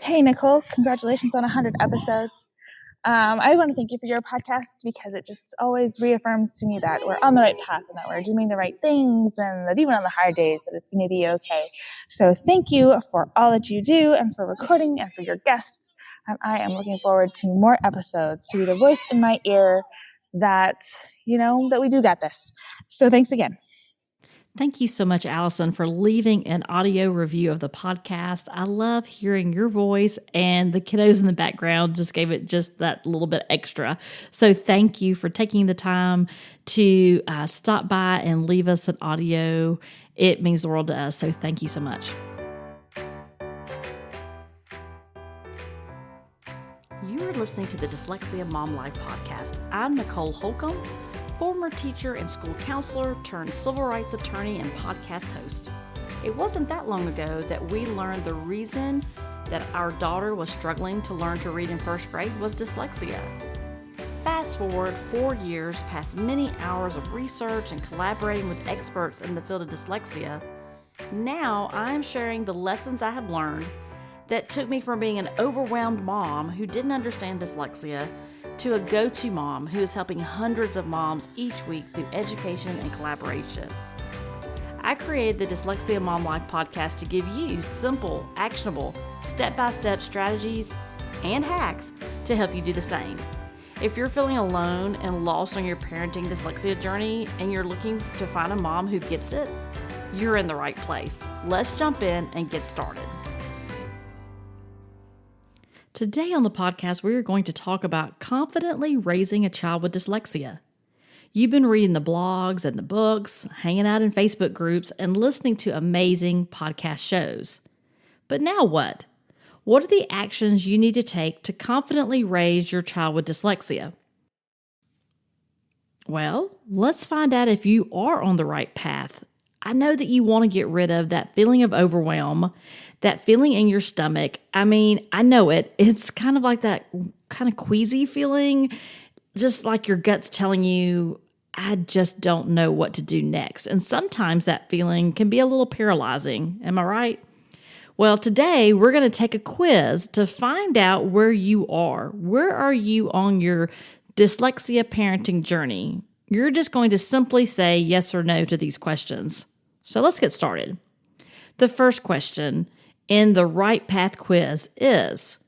Hey, Nicole, congratulations on 100 episodes. I want to thank you for your podcast because it just always reaffirms to me that we're on the right path and that we're doing the right things and that even on the hard days that it's going to be okay. So thank you for all that you do and for recording and for your guests. And I am looking forward to more episodes to be the voice in my ear that, that we do got this. So thanks again. Thank you so much, Allison, for leaving an audio review of the podcast. I love hearing your voice, and the kiddos in the background just gave it just that little bit extra. So thank you for taking the time to stop by and leave us an audio. It means the world to us, so thank you so much. You are listening to the Dyslexia Mom Life podcast. I'm Nicole Holcomb, former teacher and school counselor turned civil rights attorney and podcast host. It wasn't that long ago that we learned the reason that our daughter was struggling to learn to read in first grade was dyslexia. Fast forward 4 years past many hours of research and collaborating with experts in the field of dyslexia, now I'm sharing the lessons I have learned that took me from being an overwhelmed mom who didn't understand dyslexia to a go-to mom who is helping hundreds of moms each week through education and collaboration. I created the Dyslexia Mom Life podcast to give you simple, actionable, step-by-step strategies and hacks to help you do the same. If you're feeling alone and lost on your parenting dyslexia journey and you're looking to find a mom who gets it, you're in the right place. Let's jump in and get started. Today on the podcast, we are going to talk about confidently raising a child with dyslexia. You've been reading the blogs and the books, hanging out in Facebook groups, and listening to amazing podcast shows. But now what? What are the actions you need to take to confidently raise your child with dyslexia? Well, let's find out if you are on the right path. I know that you want to get rid of that feeling of overwhelm, that feeling in your stomach. I mean, I know it. It's kind of like that kind of queasy feeling, just like your gut's telling you, I just don't know what to do next. And sometimes that feeling can be a little paralyzing. Am I right? Well, today we're going to take a quiz to find out where you are. Where are you on your dyslexia parenting journey? You're just going to simply say yes or no to these questions. So let's get started. The first question in the Right Path quiz is,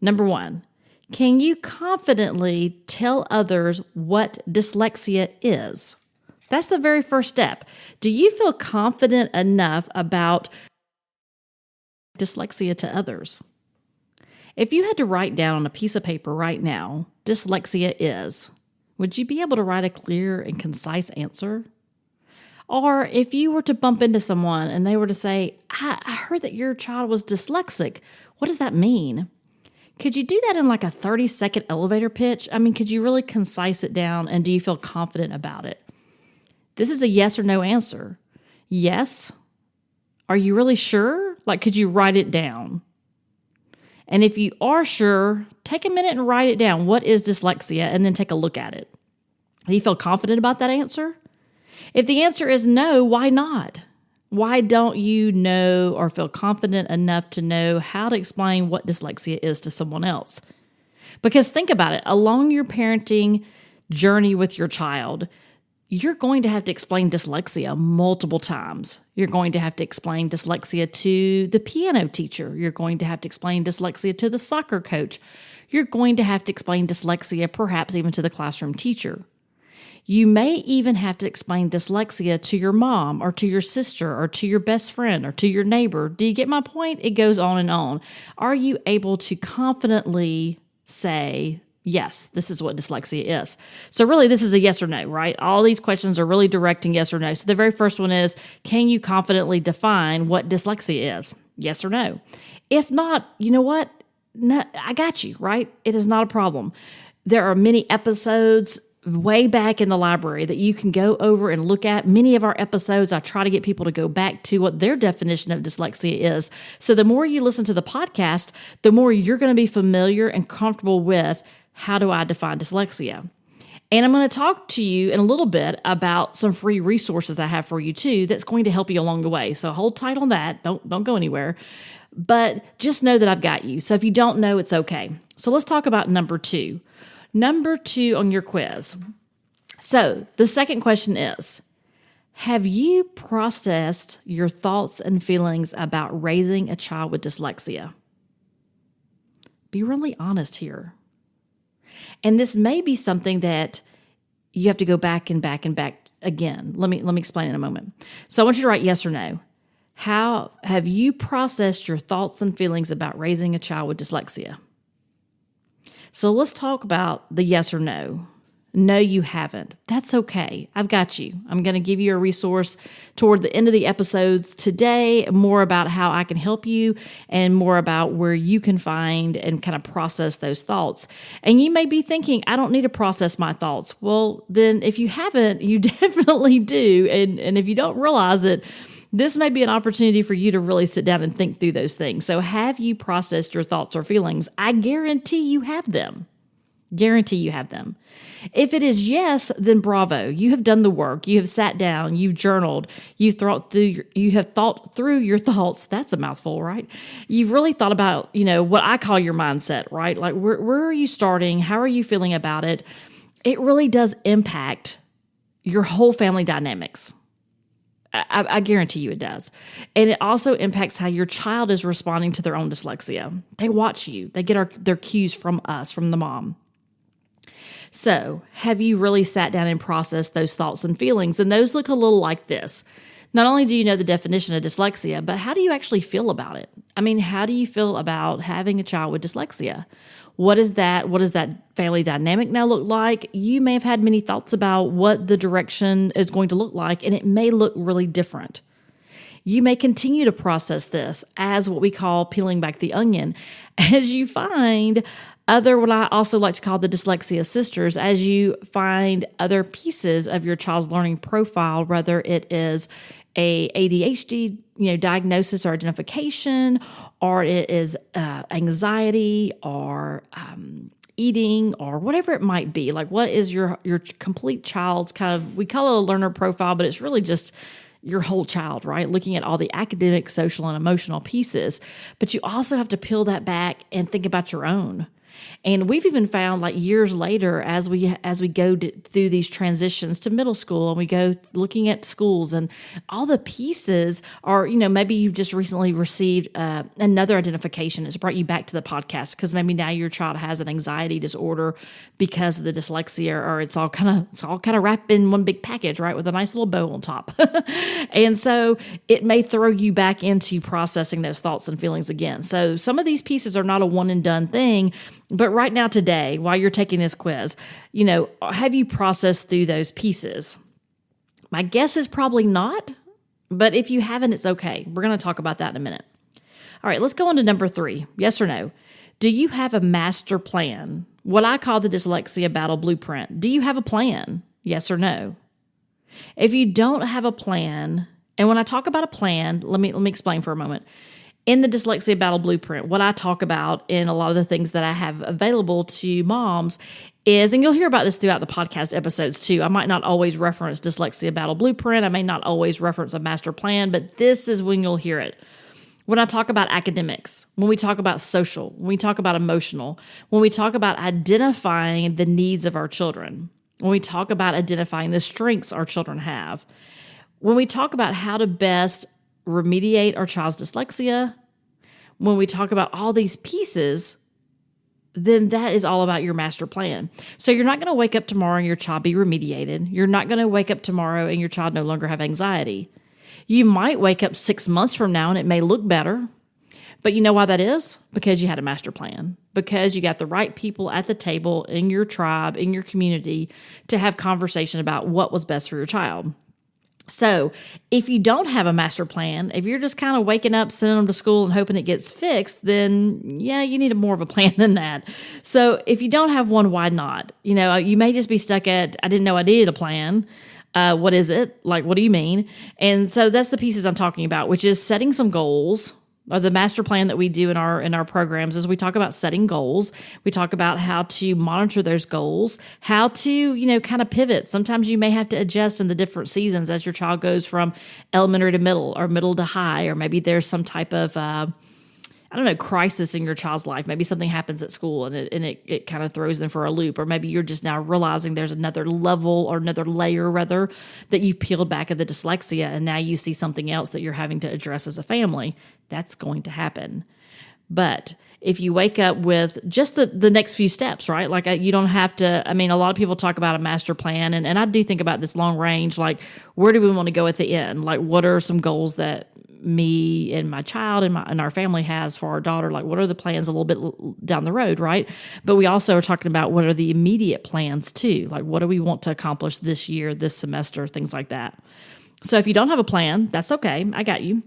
number 1, can you confidently tell others what dyslexia is? That's the very first step. Do you feel confident enough about dyslexia to others? If you had to write down on a piece of paper right now, dyslexia is, would you be able to write a clear and concise answer? Or if you were to bump into someone and they were to say, I heard that your child was dyslexic. What does that mean? Could you do that in like a 30-second elevator pitch? I mean, could you really concise it down, and do you feel confident about it? This is a yes or no answer. Yes. Are you really sure? Like, could you write it down? And if you are sure, take a minute and write it down. What is dyslexia? And then take a look at it. Do you feel confident about that answer? If the answer is no, why not? Why don't you know or feel confident enough to know how to explain what dyslexia is to someone else? Because think about it, along your parenting journey with your child, you're going to have to explain dyslexia multiple times. You're going to have to explain dyslexia to the piano teacher. You're going to have to explain dyslexia to the soccer coach. You're going to have to explain dyslexia perhaps even to the classroom teacher. You may even have to explain dyslexia to your mom or to your sister or to your best friend or to your neighbor. Do you get my point? It goes on and on. Are you able to confidently say, yes, this is what dyslexia is? So really, this is a yes or no, right? All these questions are really directing yes or no. So the very first one is, can you confidently define what dyslexia is? Yes or no? If not, you know what? No, I got you, right? It is not a problem. There are many episodes way back in the library that you can go over and look at. Many of our episodes, I try to get people to go back to what their definition of dyslexia is. So the more you listen to the podcast, the more you're going to be familiar and comfortable with, how do I define dyslexia? And I'm going to talk to you in a little bit about some free resources I have for you too that's going to help you along the way. So hold tight on that. Don't go anywhere. But just know that I've got you. So if you don't know, it's okay. So let's talk about number 2. Number 2 on your quiz. So the second question is, have you processed your thoughts and feelings about raising a child with dyslexia? Be really honest here. And this may be something that you have to go back and back and back again. Let me explain in a moment. So I want you to write yes or no. How have you processed your thoughts and feelings about raising a child with dyslexia? So let's talk about the yes or no. No, you haven't. That's okay. I've got you. I'm going to give you a resource toward the end of the episodes today, more about how I can help you and more about where you can find and kind of process those thoughts. And you may be thinking, I don't need to process my thoughts. Well, then if you haven't, you definitely do. And if you don't realize it, this may be an opportunity for you to really sit down and think through those things. So have you processed your thoughts or feelings? I guarantee you have them. Guarantee you have them. If it is yes, then bravo. You have done the work. You have sat down. You've journaled. You have thought through your thoughts. That's a mouthful, right? You've really thought about, what I call your mindset, right? Like where are you starting? How are you feeling about it? It really does impact your whole family dynamics. I guarantee you it does. And it also impacts how your child is responding to their own dyslexia. They watch you. They get their cues from us, from the mom. So, have you really sat down and processed those thoughts and feelings? And those look a little like this. Not only do you know the definition of dyslexia, but how do you actually feel about it? I mean, how do you feel about having a child with dyslexia? What is that? What does that family dynamic now look like? You may have had many thoughts about what the direction is going to look like, and it may look really different. You may continue to process this as what we call peeling back the onion, as you find what I also like to call the dyslexia sisters, as you find other pieces of your child's learning profile, whether it is a ADHD, diagnosis or identification, or it is anxiety or eating or whatever it might be. Like, what is your complete child's we call it a learner profile, but it's really just your whole child, right? Looking at all the academic, social, and emotional pieces. But you also have to peel that back and think about your own. And we've even found, like, years later, as we go through these transitions to middle school and we go looking at schools and all the pieces are, maybe you've just recently received another identification. It's brought you back to the podcast because maybe now your child has an anxiety disorder because of the dyslexia, or it's all kind of wrapped in one big package, right, with a nice little bow on top. And so it may throw you back into processing those thoughts and feelings again. So some of these pieces are not a one and done thing. But right now, today, while you're taking this quiz, have you processed through those pieces? My guess is probably not, but if you haven't, it's okay. We're going to talk about that in a minute. All right, let's go on to number 3. Yes or no? Do you have a master plan? What I call the dyslexia battle blueprint. Do you have a plan? Yes or no? If you don't have a plan, and when I talk about a plan, let me explain for a moment. In the Dyslexia Battle Blueprint, what I talk about in a lot of the things that I have available to moms is, and you'll hear about this throughout the podcast episodes too, I might not always reference Dyslexia Battle Blueprint, I may not always reference a master plan, but this is when you'll hear it. When I talk about academics, when we talk about social, when we talk about emotional, when we talk about identifying the needs of our children, when we talk about identifying the strengths our children have, when we talk about how to best remediate our child's dyslexia, when we talk about all these pieces, then that is all about your master plan. So you're not going to wake up tomorrow and your child be remediated. You're not going to wake up tomorrow and your child no longer have anxiety. You might wake up 6 months from now and it may look better. But you know why that is? Because you had a master plan. Because you got the right people at the table in your tribe, in your community, to have conversation about what was best for your child. So if you don't have a master plan, if you're just kind of waking up, sending them to school and hoping it gets fixed, then yeah, you need more of a plan than that. So if you don't have one, why not? You may just be stuck at, I didn't know I needed a plan. What is it? Like, what do you mean? And so that's the pieces I'm talking about, which is setting some goals. Or the master plan that we do in our programs is we talk about setting goals. We talk about how to monitor those goals, how to, kind of pivot. Sometimes you may have to adjust in the different seasons as your child goes from elementary to middle or middle to high, or maybe there's some type of I don't know, crisis in your child's life. Maybe something happens at school and it kind of throws them for a loop. Or maybe you're just now realizing there's another level or another layer rather that you peeled back of the dyslexia, and now you see something else that you're having to address as a family. That's going to happen. But if you wake up with just the next few steps, right? Like you don't have to, I mean, a lot of people talk about a master plan, and I do think about this long range, like where do we want to go at the end? Like what are some goals that me and my child and our family has for our daughter? Like what are the plans a little bit down the road, right? But we also are talking about what are the immediate plans too? Like what do we want to accomplish this year, this semester, things like that. So if you don't have a plan, that's okay. I got you.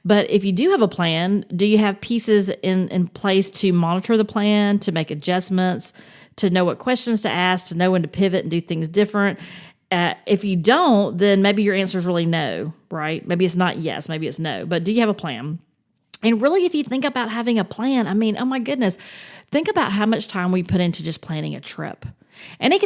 But if you do have a plan, do you have pieces in place to monitor the plan, to make adjustments, to know what questions to ask, to know when to pivot and do things different? If you don't, then maybe your answer is really no, right? Maybe it's not yes, maybe it's no. But do you have a plan? And really, if you think about having a plan, I mean, oh my goodness, think about how much time we put into just planning a trip. And it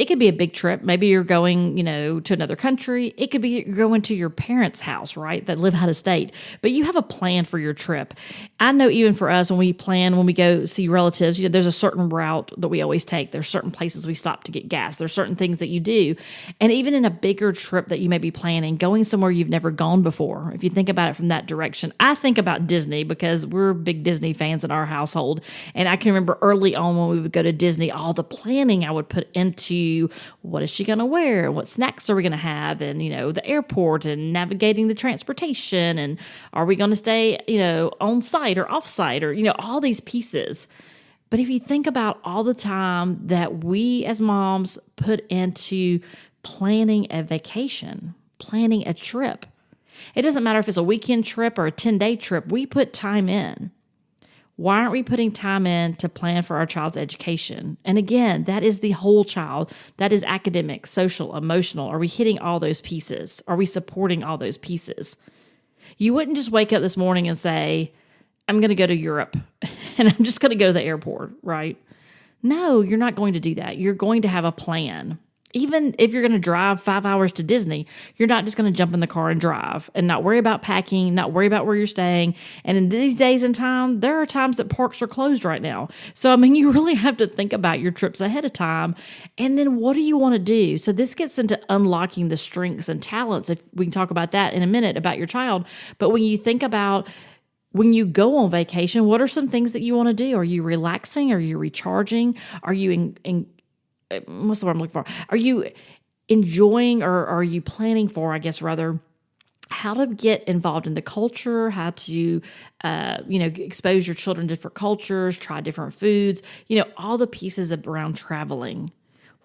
could be a big trip. Maybe you're going, to another country. It could be you're going to your parents' house, right, that live out of state. But you have a plan for your trip. I know even for us, when we go see relatives, there's a certain route that we always take. There's certain places we stop to get gas. There's certain things that you do. And even in a bigger trip that you may be planning, going somewhere you've never gone before, if you think about it from that direction, I think about Disney because we're big Disney fans in our household. And I can remember early on when we would go to Disney, all the planning I would put into what is she going to wear, what snacks are we going to have, and the airport and navigating the transportation, and are we going to stay on site or off site, or all these pieces. But if you think about all the time that we as moms put into planning a vacation, planning a trip, it doesn't matter if it's a weekend trip or a 10-day trip, we put time in. Why aren't we putting time in to plan for our child's education? And again, that is the whole child. That is academic, social, emotional. Are we hitting all those pieces? Are we supporting all those pieces? You wouldn't just wake up this morning and say, I'm going to go to Europe and I'm just going to go to the airport, right? No, you're not going to do that. You're going to have a plan. Even if you're going to drive 5 hours to Disney, you're not just going to jump in the car and drive and not worry about packing, not worry about where you're staying. And in these days and time, there are times that parks are closed right now. So, I mean, you really have to think about your trips ahead of time. And then what do you want to do? So this gets into unlocking the strengths and talents. If we can talk about that in a minute about your child. But when you think about when you go on vacation, what are some things that you want to do? Are you relaxing? Are you recharging? Are you what's the word I'm looking for? Are you enjoying, or are you planning for, I guess, rather, how to get involved in the culture, how to, expose your children to different cultures, try different foods, all the pieces around traveling.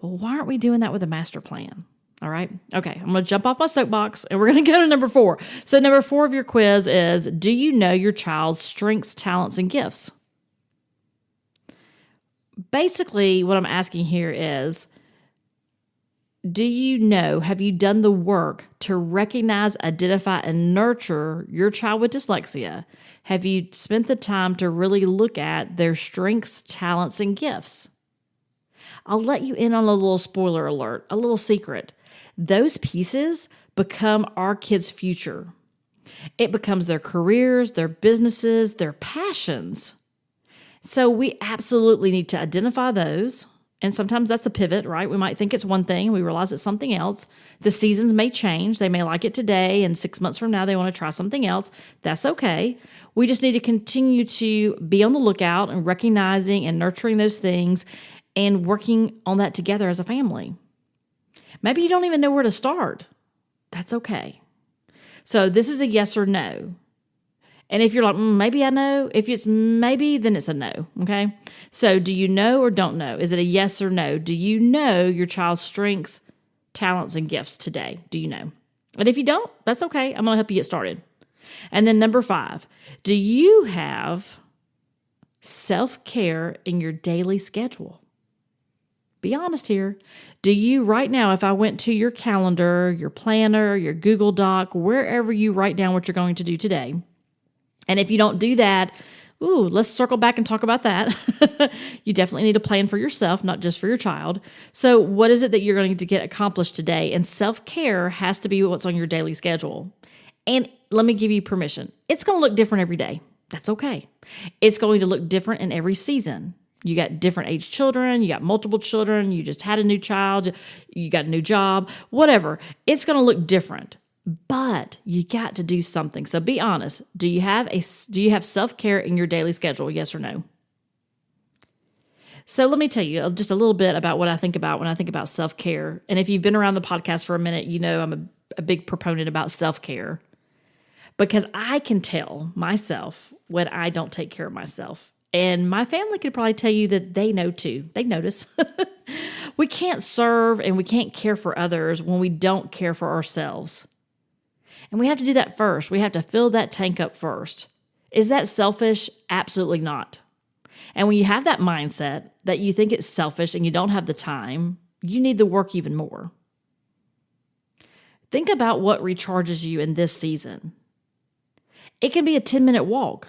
Well, why aren't we doing that with a master plan? All right. Okay. I'm going to jump off my soapbox and we're going to go to number 4. So number 4 of your quiz is, do you know your child's strengths, talents, and gifts? Basically, what I'm asking here is, have you done the work to recognize, identify, and nurture your child with dyslexia? Have you spent the time to really look at their strengths, talents, and gifts? I'll let you in on a little spoiler alert, a little secret. Those pieces become our kids' future. It becomes their careers, their businesses, their passions. So we absolutely need to identify those. And sometimes that's a pivot, right? We might think it's one thing, we realize it's something else. The seasons may change. They may like it today, and 6 months from now, they want to try something else. That's okay. We just need to continue to be on the lookout and recognizing and nurturing those things and working on that together as a family. Maybe you don't even know where to start. That's okay. So this is a yes or no. And if you're like, maybe I know, if it's maybe, then it's a no, okay? So do you know or don't know? Is it a yes or no? Do you know your child's strengths, talents, and gifts today? Do you know? And if you don't, that's okay. I'm going to help you get started. And then number 5, do you have self-care in your daily schedule? Be honest here. Do you right now, if I went to your calendar, your planner, your Google Doc, wherever you write down what you're going to do today, and if you don't do that, let's circle back and talk about that. You definitely need a plan for yourself, not just for your child. So what is it that you're going to get accomplished today? And self-care has to be what's on your daily schedule. And let me give you permission. It's going to look different every day. That's okay. It's going to look different in every season. You got different age children, you got multiple children, you just had a new child, you got a new job, whatever. It's going to look different. But you got to do something. So be honest. Do you have self-care in your daily schedule? Yes or no? So let me tell you just a little bit about what I think about when I think about self-care. And if you've been around the podcast for a minute, you know I'm a big proponent about self-care because I can tell myself when I don't take care of myself. And my family could probably tell you that they know too. They notice. We can't serve and we can't care for others when we don't care for ourselves. And we have to do that first. We have to fill that tank up first. Is that selfish? Absolutely not. And when you have that mindset that you think it's selfish and you don't have the time, you need to work even more. Think about what recharges you in this season. It can be a 10-minute walk.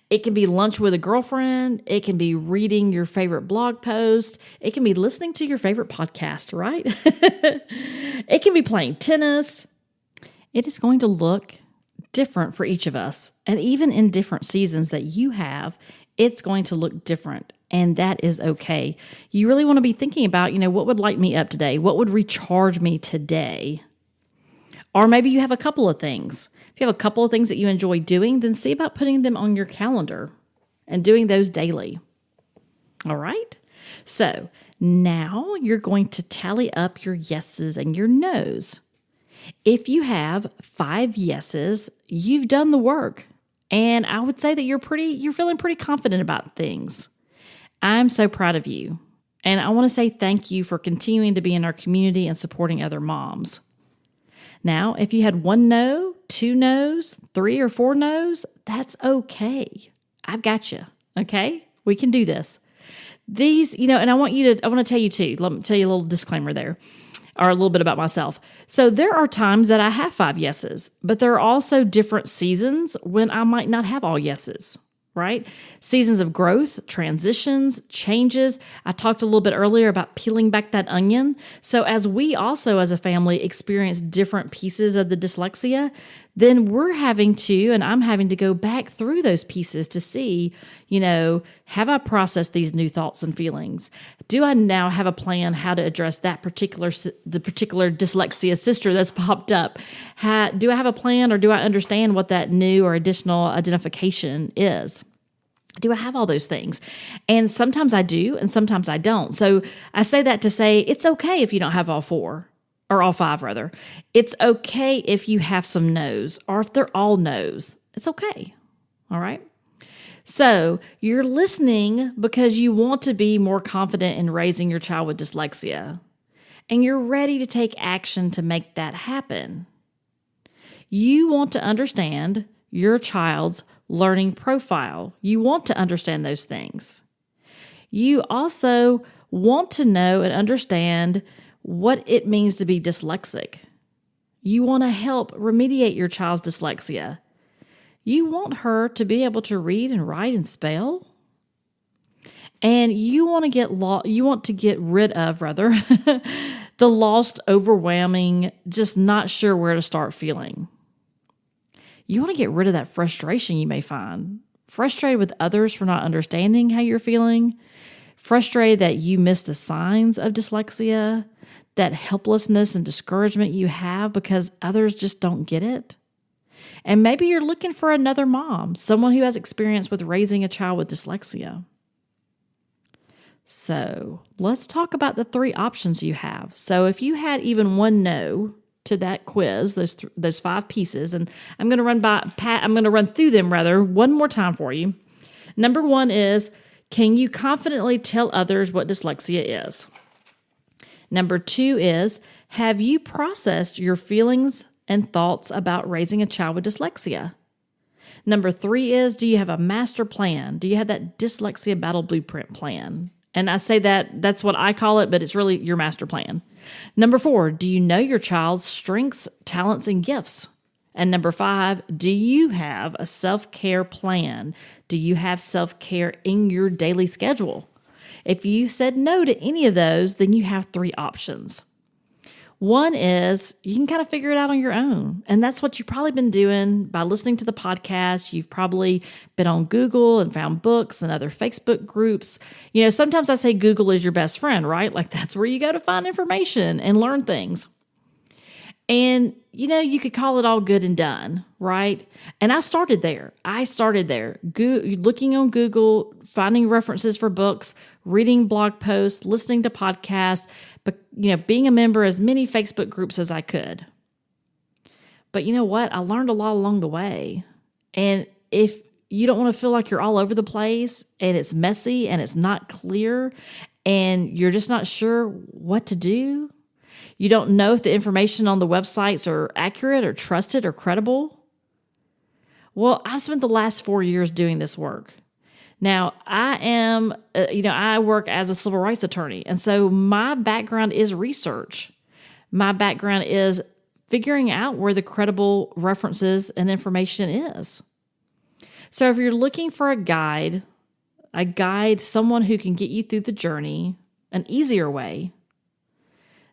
It can be lunch with a girlfriend. It can be reading your favorite blog post. It can be listening to your favorite podcast, right? It can be playing tennis. It is going to look different for each of us. And even in different seasons that you have, it's going to look different. And that is okay. You really want to be thinking about, what would light me up today? What would recharge me today? Or maybe you have a couple of things. If you have a couple of things that you enjoy doing, then see about putting them on your calendar and doing those daily. All right? So now you're going to tally up your yeses and your nos. If you have 5 yeses, you've done the work. And I would say that you're feeling pretty confident about things. I'm so proud of you. And I want to say thank you for continuing to be in our community and supporting other moms. Now, if you had 1 no, 2 no's, 3 or 4 no's, that's okay. I've got you. Okay? We can do this. These, and I want to tell you too, let me tell you a little disclaimer there, or a little bit about myself. So there are times that I have 5 yeses, but there are also different seasons when I might not have all yeses, right? Seasons of growth, transitions, changes. I talked a little bit earlier about peeling back that onion. So as we also as a family experience different pieces of the dyslexia, then I'm having to go back through those pieces to see, have I processed these new thoughts and feelings? Do I now have a plan how to address the particular dyslexia sister that's popped up? Do I have a plan, or do I understand what that new or additional identification is? Do I have all those things? And sometimes I do, and sometimes I don't. So I say that to say it's okay if you don't have all 4. Or all 5, rather. It's okay if you have some no's, or if they're all no's. It's okay. All right? So you're listening because you want to be more confident in raising your child with dyslexia. And you're ready to take action to make that happen. You want to understand your child's learning profile. You want to understand those things. You also want to know and understand what it means to be dyslexic. You want to help remediate your child's dyslexia. You want her to be able to read and write and spell. And you want to get rid of the lost, overwhelming, just not sure where to start feeling. You want to get rid of that frustration you may find. Frustrated with others for not understanding how you're feeling. Frustrated that you miss the signs of dyslexia. That helplessness and discouragement you have because others just don't get it. And maybe you're looking for another mom, someone who has experience with raising a child with dyslexia. So let's talk about the 3 options you have. So if you had even 1 no to that quiz, those 5 pieces, and I'm going to run through them one more time for you. Number 1 is, can you confidently tell others what dyslexia is? Number 2 is, have you processed your feelings and thoughts about raising a child with dyslexia? Number 3 is, do you have a master plan? Do you have that dyslexia battle blueprint plan? And I say that's what I call it, but it's really your master plan. Number 4, do you know your child's strengths, talents, and gifts? And number 5, do you have a self-care plan? Do you have self-care in your daily schedule? If you said no to any of those, then you have 3 options. One is you can kind of figure it out on your own. And that's what you've probably been doing by listening to the podcast. You've probably been on Google and found books and other Facebook groups. Sometimes I say Google is your best friend, right? Like that's where you go to find information and learn things. And, you could call it all good and done, right? And I started there. Looking on Google, finding references for books, reading blog posts, listening to podcasts, but, being a member of as many Facebook groups as I could. But you know what? I learned a lot along the way. And if you don't want to feel like you're all over the place and it's messy and it's not clear and you're just not sure what to do, you don't know if the information on the websites are accurate or trusted or credible. Well, I've spent the last 4 years doing this work. Now, I work as a civil rights attorney, and so my background is research. My background is figuring out where the credible references and information is. So if you're looking for a guide, someone who can get you through the journey, an easier way,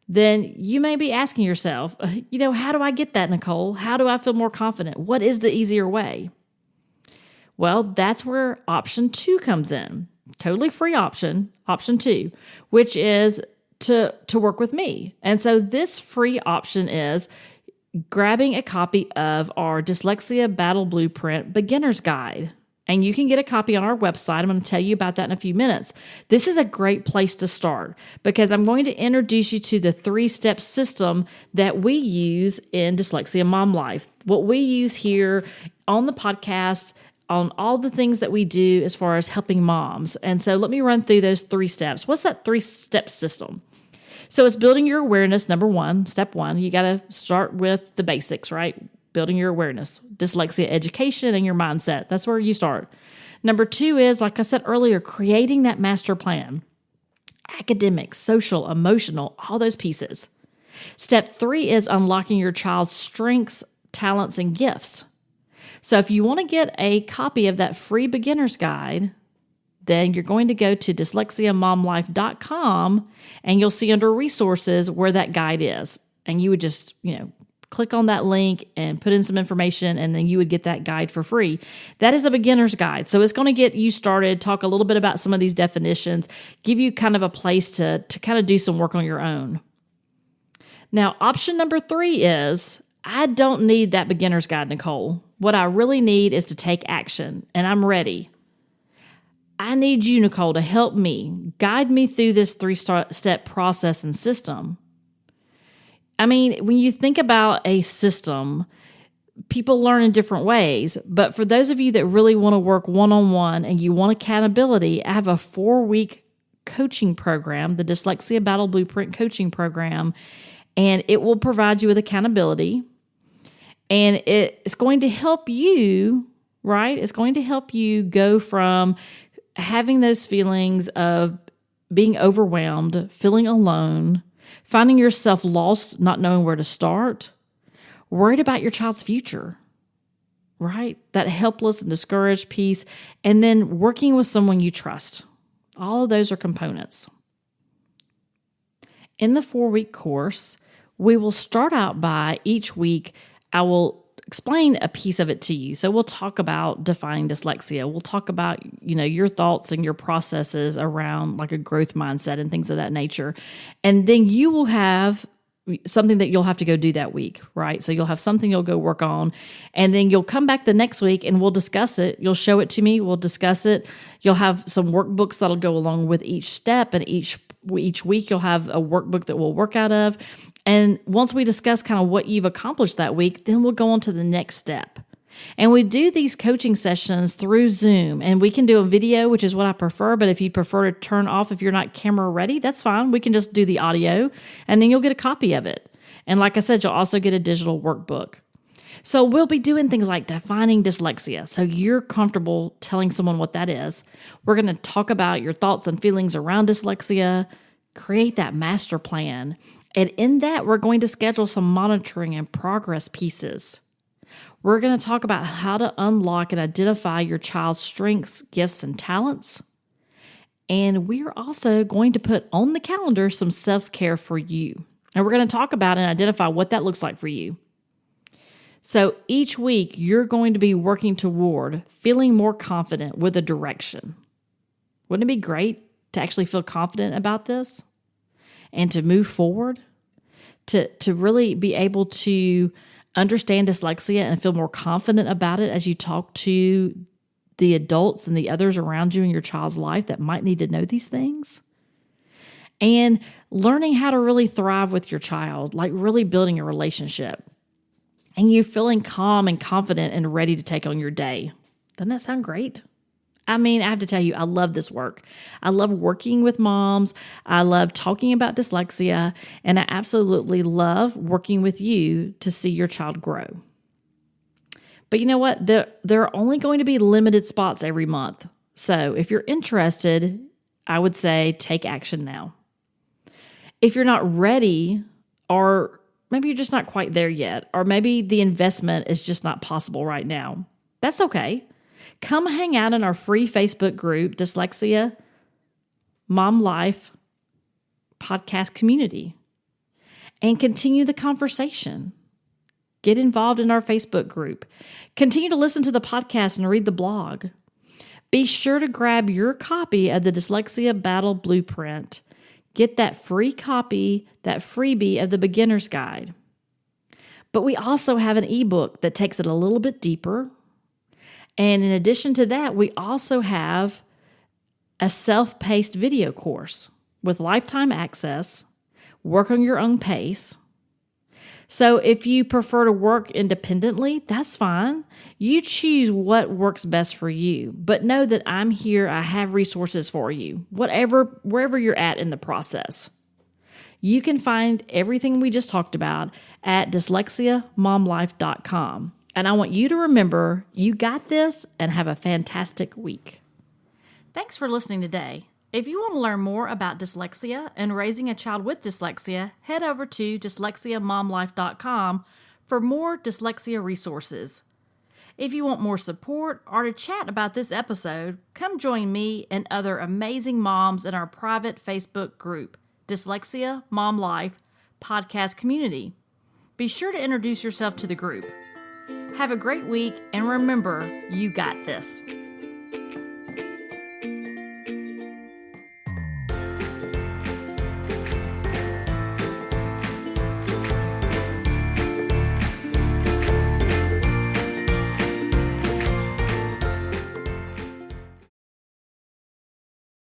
then you may be asking yourself, how do I get that, Nicole? How do I feel more confident? What is the easier way? Well, that's where option 2 comes in. Totally free option 2, which is to work with me. And so this free option is grabbing a copy of our Dyslexia Battle Blueprint Beginner's Guide. And you can get a copy on our website. I'm going to tell you about that in a few minutes. This is a great place to start because I'm going to introduce you to the 3-step system that we use in Dyslexia Mom Life. What we use here on the podcast, on all the things that we do as far as helping moms. And so let me run through those 3 steps. What's that 3-step system? So it's building your awareness, number 1, step 1. You got to start with the basics, right? Building your awareness, dyslexia education, and your mindset. That's where you start. Number 2 is, like I said earlier, creating that master plan. Academic, social, emotional, all those pieces. Step 3 is unlocking your child's strengths, talents, and gifts. So if you want to get a copy of that free beginner's guide, then you're going to go to dyslexiamomlife.com and you'll see under resources where that guide is. And you would just, click on that link and put in some information, and then you would get that guide for free. That is a beginner's guide. So it's going to get you started, talk a little bit about some of these definitions, give you kind of a place to kind of do some work on your own. Now, option number 3 is, I don't need that beginner's guide, Nicole. What I really need is to take action, and I'm ready. I need you, Nicole, to help me, guide me through this 3-step process and system. I mean, when you think about a system, people learn in different ways. But for those of you that really want to work one-on-one and you want accountability, I have a 4-week coaching program, the Dyslexia Battle Blueprint coaching program, and it will provide you with accountability. And it's going to help you, right? It's going to help you go from having those feelings of being overwhelmed, feeling alone, finding yourself lost, not knowing where to start, worried about your child's future, right? That helpless and discouraged piece, and then working with someone you trust. All of those are components. In the 4-week course, we will start out by each week, I will explain a piece of it to you. So we'll talk about defining dyslexia. We'll talk about, your thoughts and your processes around like a growth mindset and things of that nature. And then you will have something that you'll have to go do that week, right? So you'll have something you'll go work on, and then you'll come back the next week and we'll discuss it. You'll show it to me. We'll discuss it. You'll have some workbooks that'll go along with each step, and each week you'll have a workbook that we'll work out of. And once we discuss kind of what you've accomplished that week, then we'll go on to the next step. And we do these coaching sessions through Zoom, and we can do a video, which is what I prefer. But if you prefer to turn off, if you're not camera ready, that's fine. We can just do the audio, and then you'll get a copy of it. And like I said, you'll also get a digital workbook. So we'll be doing things like defining dyslexia, so you're comfortable telling someone what that is. We're going to talk about your thoughts and feelings around dyslexia, create that master plan. And in that, we're going to schedule some monitoring and progress pieces. We're going to talk about how to unlock and identify your child's strengths, gifts, and talents. And we're also going to put on the calendar some self-care for you. And we're going to talk about and identify what that looks like for you. So each week, you're going to be working toward feeling more confident with a direction. Wouldn't it be great to actually feel confident about this and to move forward, to really be able to understand dyslexia and feel more confident about it as you talk to the adults and the others around you in your child's life that might need to know these things? And learning how to really thrive with your child, like really building a relationship. And you feeling calm and confident and ready to take on your day. Doesn't that sound great? I mean, I have to tell you, I love this work. I love working with moms. I love talking about dyslexia. And I absolutely love working with you to see your child grow. But you know what? There are only going to be limited spots every month. So if you're interested, I would say take action now. If you're not ready, or maybe you're just not quite there yet, or maybe the investment is just not possible right now, that's okay. Come hang out in our free Facebook group, Dyslexia Mom Life Podcast Community, and continue the conversation. Get involved in our Facebook group. Continue to listen to the podcast and read the blog. Be sure to grab your copy of the Dyslexia Battle Blueprint. Get that free copy, that freebie of the Beginner's Guide. But we also have an ebook that takes it a little bit deeper. And in addition to that, we also have a self-paced video course with lifetime access, work on your own pace. So if you prefer to work independently, that's fine. You choose what works best for you. But know that I'm here. I have resources for you, wherever you're at in the process. You can find everything we just talked about at dyslexiamomlife.com. And I want you to remember, you got this, and have a fantastic week. Thanks for listening today. If you want to learn more about dyslexia and raising a child with dyslexia, head over to dyslexiamomlife.com for more dyslexia resources. If you want more support or to chat about this episode, come join me and other amazing moms in our private Facebook group, Dyslexia Mom Life Podcast Community. Be sure to introduce yourself to the group. Have a great week, and remember, you got this.